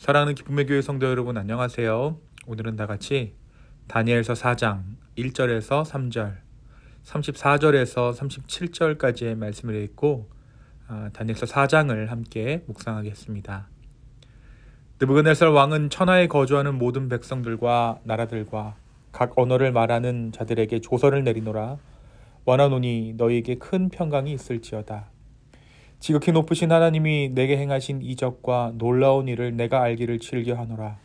사랑하는 기쁨의 교회 성도 여러분, 안녕하세요. 오늘은 다 같이 다니엘서 4장 1절에서 3절, 34절에서 37절까지의 말씀을 읽고 다니엘서 4장을 함께 묵상하겠습니다. 느부갓네살 왕은 천하에 거주하는 모든 백성들과 나라들과 각 언어를 말하는 자들에게 조서를 내리노라. 원하노니 너희에게 큰 평강이 있을지어다. 지극히 높으신 하나님이 내게 행하신 이적과 놀라운 일을 내가 알기를 즐겨하노라.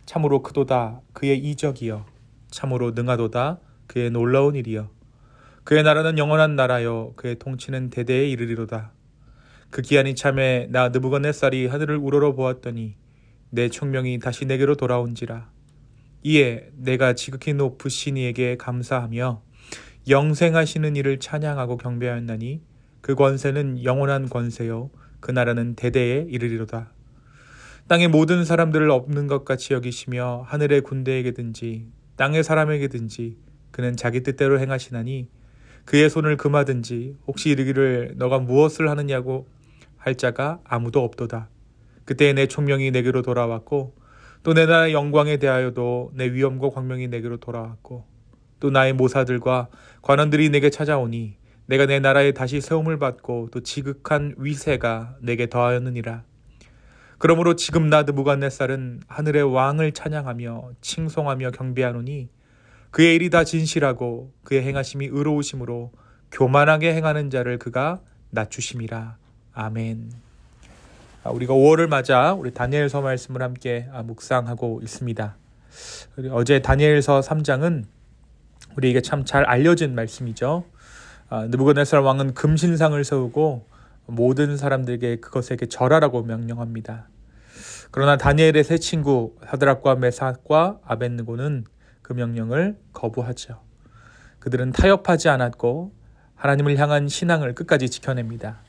참으로 크도다 그의 이적이여, 참으로 능하도다 그의 놀라운 일이여. 그의 나라는 영원한 나라여, 그의 통치는 대대에 이르리로다. 그 기한이 참에 나 느부갓네살이 하늘을 우러러 보았더니 내 총명이 다시 내게로 돌아온지라. 이에 내가 지극히 높으신 이에게 감사하며 영생하시는 이를 찬양하고 경배하였나니 그 권세는 영원한 권세요, 그 나라는 대대에 이르리로다. 땅의 모든 사람들을 없는 것 같이 여기시며 하늘의 군대에게든지 땅의 사람에게든지 그는 자기 뜻대로 행하시나니 그의 손을 금하든지 혹시 이르기를 너가 무엇을 하느냐고 할 자가 아무도 없도다. 그때 내 총명이 내게로 돌아왔고 또 내 나라의 영광에 대하여도 내 위엄과 광명이 내게로 돌아왔고 또 나의 모사들과 관원들이 내게 찾아오니 내가 내 나라에 다시 세움을 받고 또 지극한 위세가 내게 더하였느니라. 그러므로 지금 나 느부갓네살은 하늘의 왕을 찬양하며 칭송하며 경배하노니 그의 일이 다 진실하고 그의 행하심이 의로우심으로 교만하게 행하는 자를 그가 낮추심이라. 아멘. 우리가 5월을 맞아 우리 다니엘서 말씀을 함께 묵상하고 있습니다. 어제 다니엘서 3장은 우리에게 참 잘 알려진 말씀이죠. 느부갓네살 왕은 금신상을 세우고 모든 사람들에게 그것에게 절하라고 명령합니다. 그러나 다니엘의 세 친구 사드락과 메삭과 아벳느고는 그 명령을 거부하죠. 그들은 타협하지 않았고 하나님을 향한 신앙을 끝까지 지켜냅니다.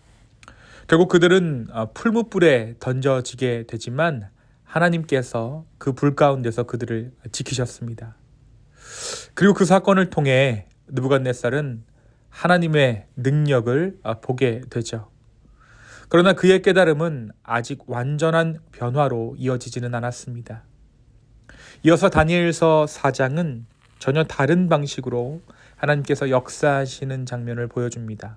결국 그들은 풀무불에 던져지게 되지만 하나님께서 그 불 가운데서 그들을 지키셨습니다. 그리고 그 사건을 통해 느부갓네살은 하나님의 능력을 보게 되죠. 그러나 그의 깨달음은 아직 완전한 변화로 이어지지는 않았습니다. 이어서 다니엘서 4장은 전혀 다른 방식으로 하나님께서 역사하시는 장면을 보여줍니다.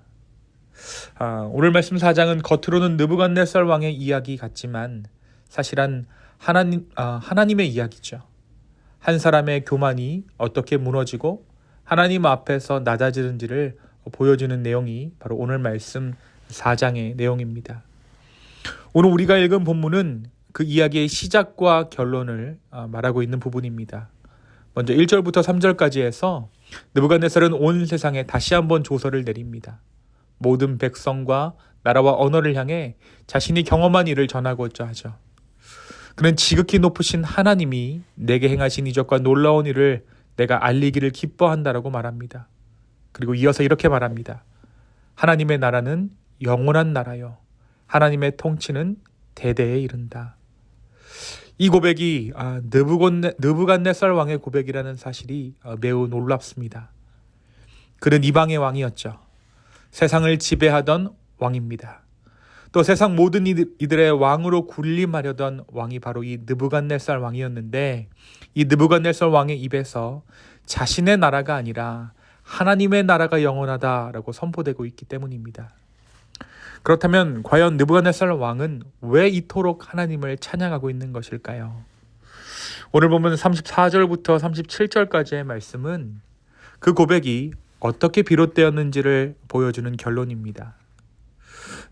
오늘 말씀 4장은 겉으로는 느부갓네살 왕의 이야기 같지만 사실은 하나님의 이야기죠. 한 사람의 교만이 어떻게 무너지고 하나님 앞에서 낮아지는지를 보여주는 내용이 바로 오늘 말씀 4장의 내용입니다. 오늘 우리가 읽은 본문은 그 이야기의 시작과 결론을 말하고 있는 부분입니다. 먼저 1절부터 3절까지 해서 느부갓네살은 온 세상에 다시 한번 조서를 내립니다. 모든 백성과 나라와 언어를 향해 자신이 경험한 일을 전하고자 하죠. 그는 지극히 높으신 하나님이 내게 행하신 이적과 놀라운 일을 내가 알리기를 기뻐한다라고 말합니다. 그리고 이어서 이렇게 말합니다. 하나님의 나라는 영원한 나라요, 하나님의 통치는 대대에 이른다. 이 고백이 느부갓네살 왕의 고백이라는 사실이 매우 놀랍습니다. 그는 이방의 왕이었죠. 세상을 지배하던 왕입니다. 또 세상 모든 이들의 왕으로 군림하려던 왕이 바로 이 느부갓네살 왕이었는데, 이 느부갓네살 왕의 입에서 자신의 나라가 아니라 하나님의 나라가 영원하다라고 선포되고 있기 때문입니다. 그렇다면 과연 느부갓네살 왕은 왜 이토록 하나님을 찬양하고 있는 것일까요? 오늘 보면 34절부터 37절까지의 말씀은 그 고백이 어떻게 비롯되었는지를 보여주는 결론입니다.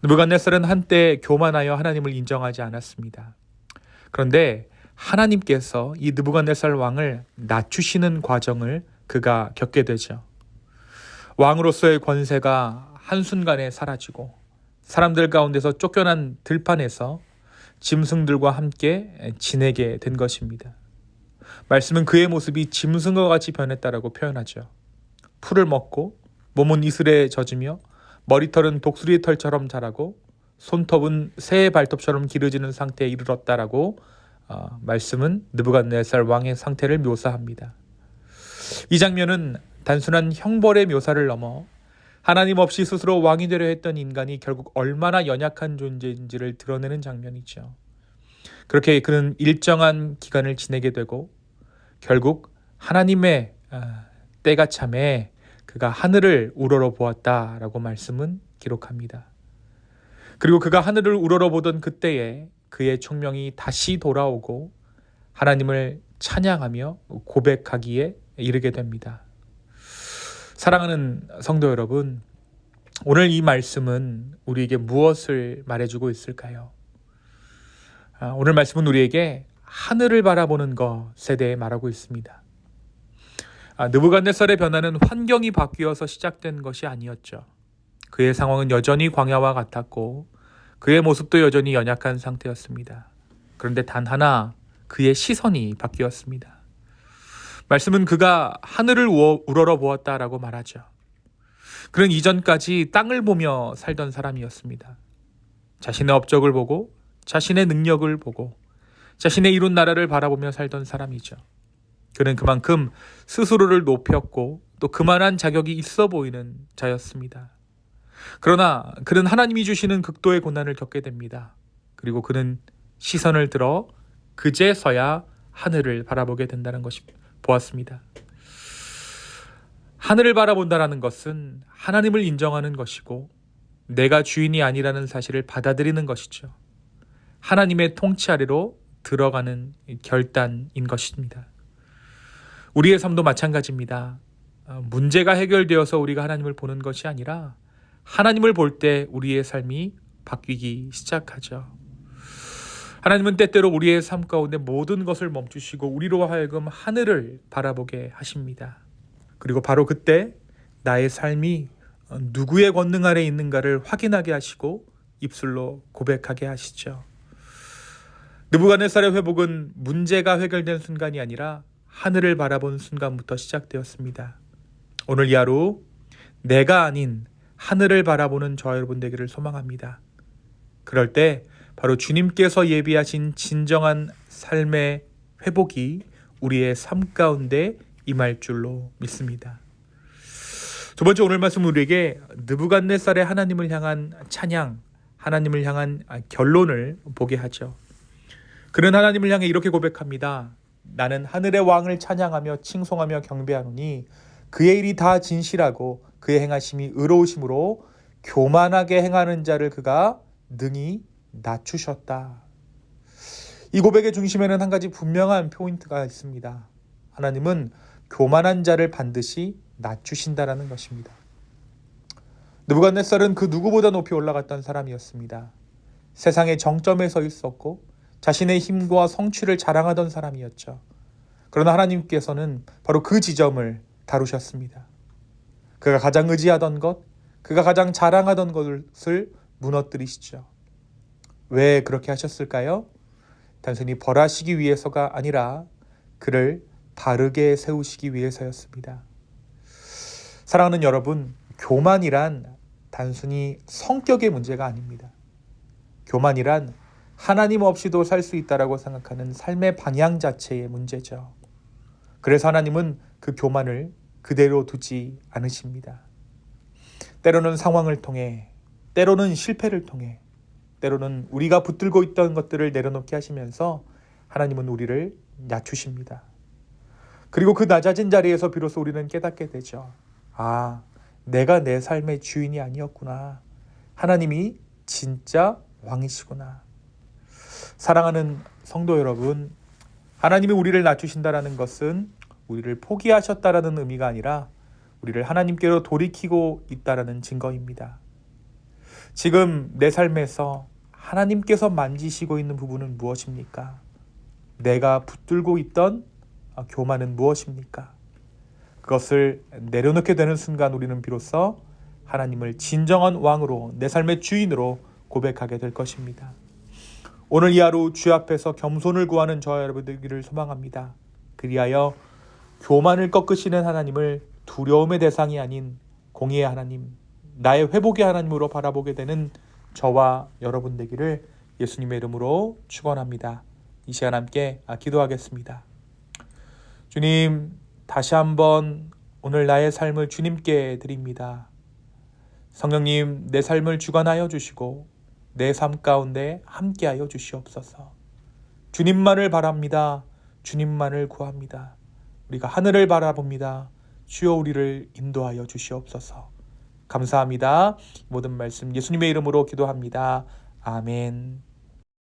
느부갓네살은 한때 교만하여 하나님을 인정하지 않았습니다. 그런데 하나님께서 이 느부갓네살 왕을 낮추시는 과정을 그가 겪게 되죠. 왕으로서의 권세가 한순간에 사라지고 사람들 가운데서 쫓겨난 들판에서 짐승들과 함께 지내게 된 것입니다. 말씀은 그의 모습이 짐승과 같이 변했다라고 표현하죠. 풀을 먹고 몸은 이슬에 젖으며 머리털은 독수리 털처럼 자라고 손톱은 새의 발톱처럼 길어지는 상태에 이르렀다라고 말씀은 느부갓네살 왕의 상태를 묘사합니다. 이 장면은 단순한 형벌의 묘사를 넘어 하나님 없이 스스로 왕이 되려 했던 인간이 결국 얼마나 연약한 존재인지를 드러내는 장면이죠. 그렇게 그는 일정한 기간을 지내게 되고 결국 하나님의 때가 참에 그가 하늘을 우러러 보았다라고 말씀은 기록합니다. 그리고 그가 하늘을 우러러 보던 그때에 그의 총명이 다시 돌아오고 하나님을 찬양하며 고백하기에 이르게 됩니다. 사랑하는 성도 여러분, 오늘 이 말씀은 우리에게 무엇을 말해주고 있을까요? 오늘 말씀은 우리에게 하늘을 바라보는 것에 대해 말하고 있습니다. 느부갓네살의 변화는 환경이 바뀌어서 시작된 것이 아니었죠. 그의 상황은 여전히 광야와 같았고 그의 모습도 여전히 연약한 상태였습니다. 그런데 단 하나 그의 시선이 바뀌었습니다. 말씀은 그가 하늘을 우러러 보았다라고 말하죠. 그는 이전까지 땅을 보며 살던 사람이었습니다. 자신의 업적을 보고 자신의 능력을 보고 자신의 이룬 나라를 바라보며 살던 사람이죠. 그는 그만큼 스스로를 높였고 또 그만한 자격이 있어 보이는 자였습니다. 그러나 그는 하나님이 주시는 극도의 고난을 겪게 됩니다. 그리고 그는 시선을 들어 그제서야 하늘을 바라보게 된다는 것이 보았습니다. 하늘을 바라본다는 것은 하나님을 인정하는 것이고 내가 주인이 아니라는 사실을 받아들이는 것이죠. 하나님의 통치 아래로 들어가는 결단인 것입니다. 우리의 삶도 마찬가지입니다. 문제가 해결되어서 우리가 하나님을 보는 것이 아니라 하나님을 볼 때 우리의 삶이 바뀌기 시작하죠. 하나님은 때때로 우리의 삶 가운데 모든 것을 멈추시고 우리로 하여금 하늘을 바라보게 하십니다. 그리고 바로 그때 나의 삶이 누구의 권능 아래 있는가를 확인하게 하시고 입술로 고백하게 하시죠. 느부갓네살의 회복은 문제가 해결된 순간이 아니라 하늘을 바라본 순간부터 시작되었습니다. 오늘 이 하루 내가 아닌 하늘을 바라보는 저와 여러분 되기를 소망합니다. 그럴 때 바로 주님께서 예비하신 진정한 삶의 회복이 우리의 삶 가운데 임할 줄로 믿습니다. 두 번째 오늘 말씀 우리에게 느부갓네살의 하나님을 향한 찬양, 하나님을 향한 결론을 보게 하죠. 그는 하나님을 향해 이렇게 고백합니다. 나는 하늘의 왕을 찬양하며 칭송하며 경배하노니 그의 일이 다 진실하고 그의 행하심이 의로우심으로 교만하게 행하는 자를 그가 능히 낮추셨다. 이 고백의 중심에는 한 가지 분명한 포인트가 있습니다. 하나님은 교만한 자를 반드시 낮추신다라는 것입니다. 느부갓네살은 그 누구보다 높이 올라갔던 사람이었습니다. 세상의 정점에 서 있었고 자신의 힘과 성취를 자랑하던 사람이었죠. 그러나 하나님께서는 바로 그 지점을 다루셨습니다. 그가 가장 의지하던 것, 그가 가장 자랑하던 것을 무너뜨리시죠. 왜 그렇게 하셨을까요? 단순히 벌하시기 위해서가 아니라 그를 바르게 세우시기 위해서였습니다. 사랑하는 여러분, 교만이란 단순히 성격의 문제가 아닙니다. 교만이란 하나님 없이도 살 수 있다라고 생각하는 삶의 방향 자체의 문제죠. 그래서 하나님은 그 교만을 그대로 두지 않으십니다. 때로는 상황을 통해, 때로는 실패를 통해, 때로는 우리가 붙들고 있던 것들을 내려놓게 하시면서 하나님은 우리를 낮추십니다. 그리고 그 낮아진 자리에서 비로소 우리는 깨닫게 되죠. 아, 내가 내 삶의 주인이 아니었구나. 하나님이 진짜 왕이시구나. 사랑하는 성도 여러분, 하나님이 우리를 낮추신다라는 것은 우리를 포기하셨다라는 의미가 아니라 우리를 하나님께로 돌이키고 있다라는 증거입니다. 지금 내 삶에서 하나님께서 만지시고 있는 부분은 무엇입니까? 내가 붙들고 있던 교만은 무엇입니까? 그것을 내려놓게 되는 순간 우리는 비로소 하나님을 진정한 왕으로, 내 삶의 주인으로 고백하게 될 것입니다. 오늘 이 하루 주 앞에서 겸손을 구하는 저와 여러분들기를 소망합니다. 그리하여 교만을 꺾으시는 하나님을 두려움의 대상이 아닌 공의의 하나님, 나의 회복의 하나님으로 바라보게 되는 저와 여러분 되기를 예수님의 이름으로 축원합니다. 이 시간 함께 기도하겠습니다. 주님, 다시 한번 오늘 나의 삶을 주님께 드립니다. 성령님, 내 삶을 주관하여 주시고 내 삶 가운데 함께하여 주시옵소서. 주님만을 바랍니다. 주님만을 구합니다. 우리가 하늘을 바라봅니다. 주여 우리를 인도하여 주시옵소서. 감사합니다. 모든 말씀 예수님의 이름으로 기도합니다. 아멘.